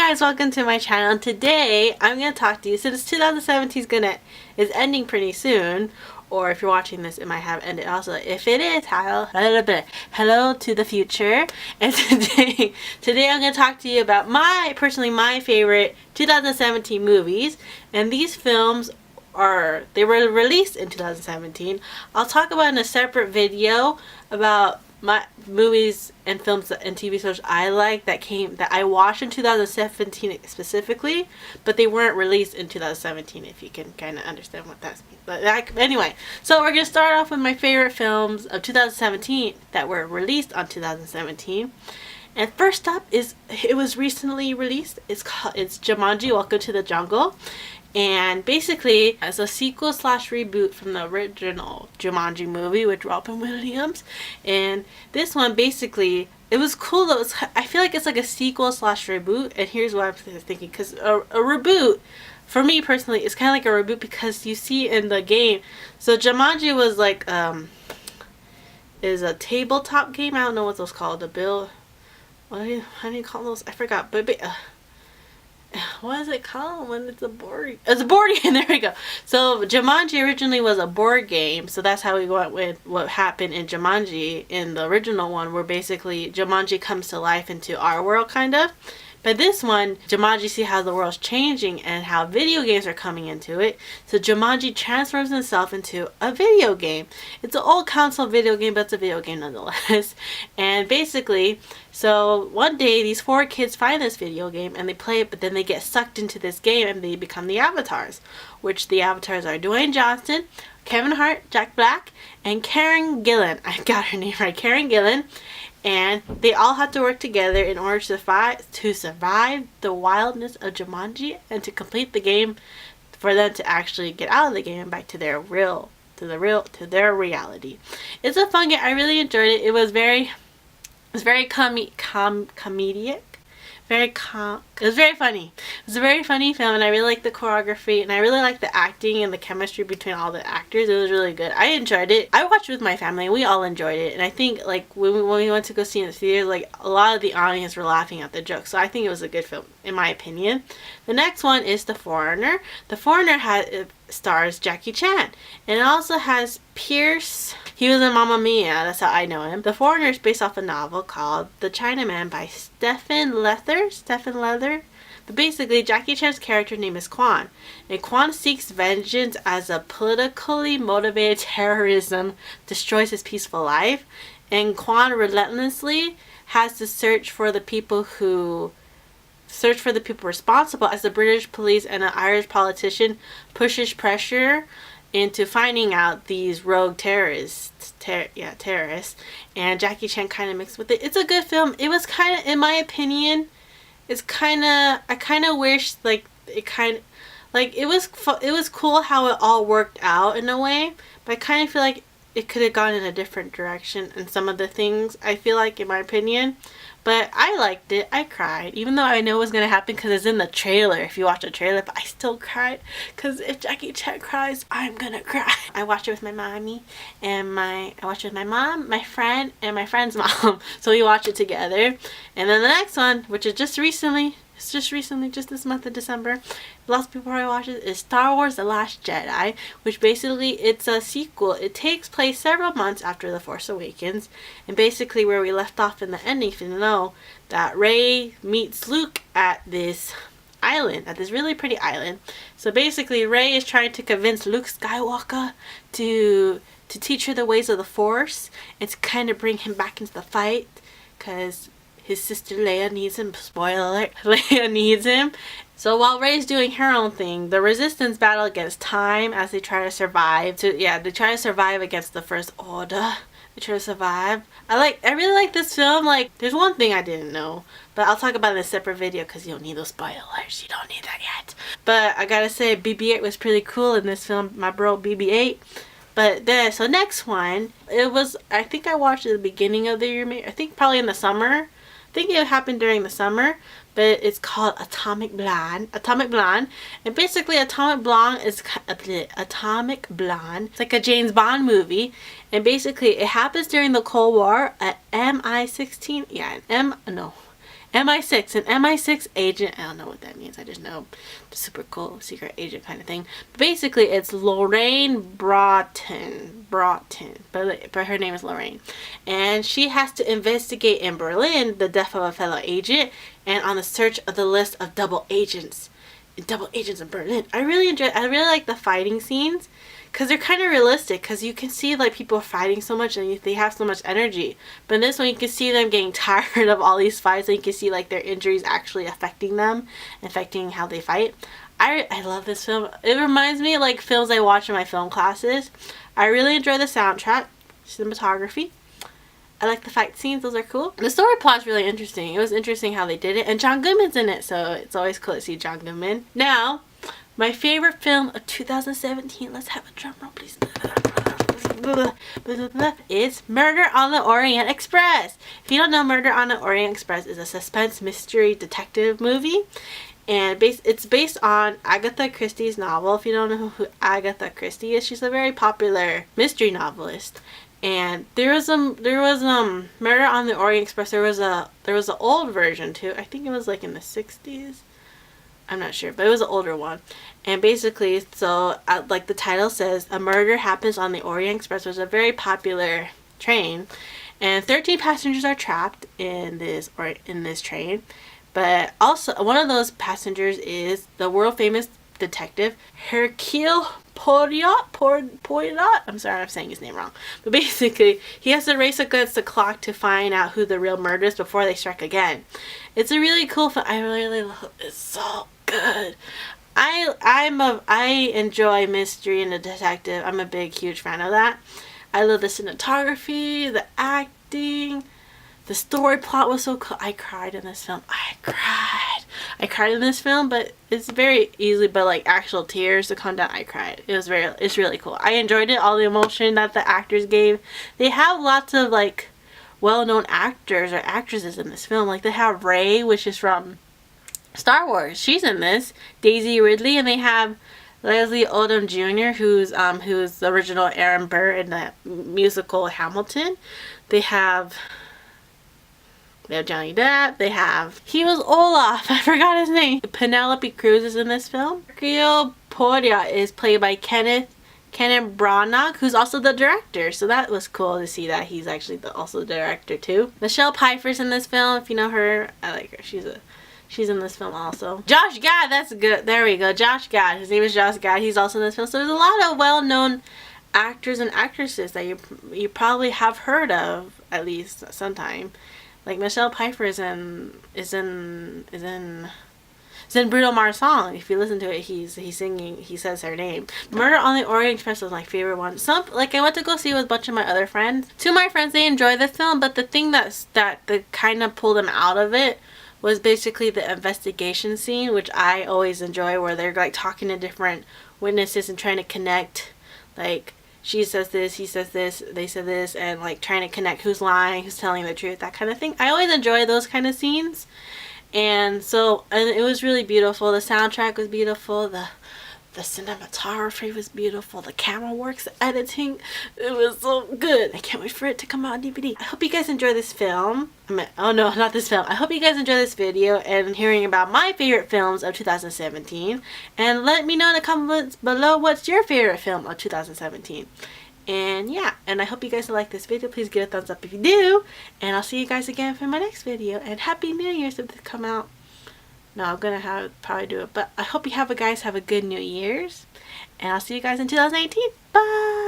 guys, welcome to my channel. Today I'm going to talk to you since 2017 is ending pretty soon, or if you're watching this it might have ended also. If it is, hello to the future. And today I'm going to talk to you about my favorite 2017 movies, and these films were released in 2017. I'll talk about in a separate video about my movies and films and TV shows I like that I watched in 2017 specifically, but they weren't released in 2017, if you can kind of understand what that means. But anyway, so we're gonna start off with my favorite films of 2017 that were released on 2017. And first up it was recently released. It's Jumanji: Welcome to the Jungle. And basically, as a sequel / reboot from the original Jumanji movie with Robin Williams. And this one, basically, it was cool though. I feel like it's like a sequel / reboot. And here's what I'm thinking. Because a reboot, for me personally, is kind of like a reboot because you see in the game. So Jumanji was like, is a tabletop game. I don't know what those called. How do you call those? I forgot. But what is it called when it's a board? It's a board game. There we go. So Jumanji originally was a board game, so that's how we went with what happened in Jumanji in the original one, where basically Jumanji comes to life into our world, kind of. But this one, Jumanji, see how the world's changing and how video games are coming into it. So Jumanji transforms himself into a video game. It's an old console video game, but it's a video game nonetheless. And basically, so one day these 4 kids find this video game and they play it, but then they get sucked into this game and they become the avatars. Which the avatars are Dwayne Johnson, Kevin Hart, Jack Black, and Karen Gillan. I got her name right, Karen Gillan. And they all have to work together in order to survive the wildness of Jumanji and to complete the game, for them to actually get out of the game and back to their reality. It's a fun game. I really enjoyed it. It was very comedic. It was very funny. It was a very funny film, and I really liked the choreography, and I really liked the acting and the chemistry between all the actors. It was really good. I enjoyed it. I watched it with my family, and we all enjoyed it. And I think, like, when we went to go see it in the theater, like, a lot of the audience were laughing at the jokes. So I think it was a good film, in my opinion. The next one is The Foreigner. The Foreigner stars Jackie Chan, and it also has Pierce. He was in Mamma Mia, that's how I know him. The Foreigner is based off a novel called The Chinaman by Stephen Leather. But basically, Jackie Chan's character name is Quan. And Quan seeks vengeance as a politically motivated terrorism destroys his peaceful life. And Quan relentlessly has to search for the people responsible, as the British police and an Irish politician pushes pressure into finding out these rogue terrorists, and Jackie Chan kind of mixed with it. It's a good film. It was kind of, in my opinion, I kind of wish it was cool how it all worked out in a way, but I kind of feel like it could have gone in a different direction in some of the things, I feel like, in my opinion. But I liked it. I cried. Even though I know it was going to happen because it's in the trailer, if you watch the trailer. But I still cried. Because if Jackie Chan cries, I'm going to cry. I watched it with my mommy. And I watched it with my mom, my friend, and my friend's mom. So we watched it together. And then the next one, which is just this month of December, lots of people probably watch it, is Star Wars: The Last Jedi, which basically it's a sequel. It takes place several months after The Force Awakens, and basically where we left off in the ending, if you know, that Rey meets Luke at this island, at this really pretty island. So basically Rey is trying to convince Luke Skywalker to teach her the ways of the Force and to kind of bring him back into the fight, because his sister Leia needs him. Spoiler alert, Leia needs him. So while Rey's doing her own thing, the Resistance battle against time as they try to survive. They try to survive against the First Order. They try to survive. I really like this film. Like, there's one thing I didn't know, but I'll talk about it in a separate video because you don't need those spoilers. You don't need that yet. But I gotta say, BB-8 was pretty cool in this film. My bro BB-8. But then, so next one, I think I watched it at the beginning of the year. I think probably in the summer. I think it happened during the summer, but it's called Atomic Blonde. And basically Atomic Blonde. It's like a James Bond movie, and basically it happens during the Cold War at MI16. MI6, an MI6 agent. I don't know what that means. I just know the super cool secret agent kind of thing. But basically, it's Lorraine Broughton, but her name is Lorraine, and she has to investigate in Berlin the death of a fellow agent, and on the search of the list of double agents in Berlin. I really like the fighting scenes, because they're kind of realistic, because you can see like people fighting so much and they have so much energy. But in this one, you can see them getting tired of all these fights, and you can see like their injuries actually affecting them, affecting how they fight. I love this film. It reminds me of like films I watch in my film classes. I really enjoy the soundtrack, cinematography. I like the fight scenes. Those are cool. The story plot's really interesting. It was interesting how they did it. And John Goodman's in it, so it's always cool to see John Goodman. Now, my favorite film of 2017. Let's have a drum roll, please. It's Murder on the Orient Express. If you don't know, Murder on the Orient Express is a suspense mystery detective movie. And it's based on Agatha Christie's novel. If you don't know who Agatha Christie is, she's a very popular mystery novelist. And there was Murder on the Orient Express. There was an old version too. I think it was like in the 60s. I'm not sure, but it was an older one. And basically, so like the title says, a murder happens on the Orient Express, which is a very popular train, and 13 passengers are trapped in this train. But also, one of those passengers is the world famous detective Hercule Poirot. I'm sorry, I'm saying his name wrong. But basically, he has to race against the clock to find out who the real murderer is before they strike again. It's a really cool film. I really love it. It's so good. I enjoy mystery and the detective. I'm a big, huge fan of that. I love the cinematography, the acting. The story plot was so cool. I cried in this film. I cried in this film, but it's very easily, but like actual tears to come down. I cried. It's really cool. I enjoyed it. All the emotion that the actors gave. They have lots of like well-known actors or actresses in this film. Like they have Rey, which is from Star Wars. She's in this. Daisy Ridley, and they have Leslie Odom Jr., who's the original Aaron Burr in the musical Hamilton. They have Johnny Depp. He was Olaf. I forgot his name. Penelope Cruz is in this film. Hercule Poirot is played by Kenneth Branagh, who's also the director. So that was cool to see that he's actually also the director too. Michelle Pfeiffer's in this film. If you know her, I like her. She's in this film also. Josh Gad, that's good. There we go. Josh Gad. His name is Josh Gad. He's also in this film. So there's a lot of well-known actors and actresses that you probably have heard of at least sometime. Like Michelle Pfeiffer is in Bruno Mars song. If you listen to it, he's singing. He says her name. Murder on the Orient Express was my favorite one. I went to go see it with a bunch of my other friends. Two of my friends, they enjoyed the film, but the thing that kind of pulled them out of it was basically the investigation scene, which I always enjoy, where they're like talking to different witnesses and trying to connect, like, she says this, he says this, they said this, and like trying to connect who's lying, who's telling the truth, that kind of thing. I always enjoy those kind of scenes. And it was really beautiful. The soundtrack was beautiful. The cinematography was beautiful. The camera work, the editing, it was so good. I can't wait for it to come out on DVD. I hope you guys enjoy this film. Oh no, not this film. I hope you guys enjoy this video and hearing about my favorite films of 2017. And let me know in the comments below what's your favorite film of 2017. And yeah, and I hope you guys like this video. Please give a thumbs up if you do. And I'll see you guys again for my next video. And Happy New Year's if they come out. No, I'm gonna probably do it. But I hope you guys have a good New Year's. And I'll see you guys in 2018. Bye!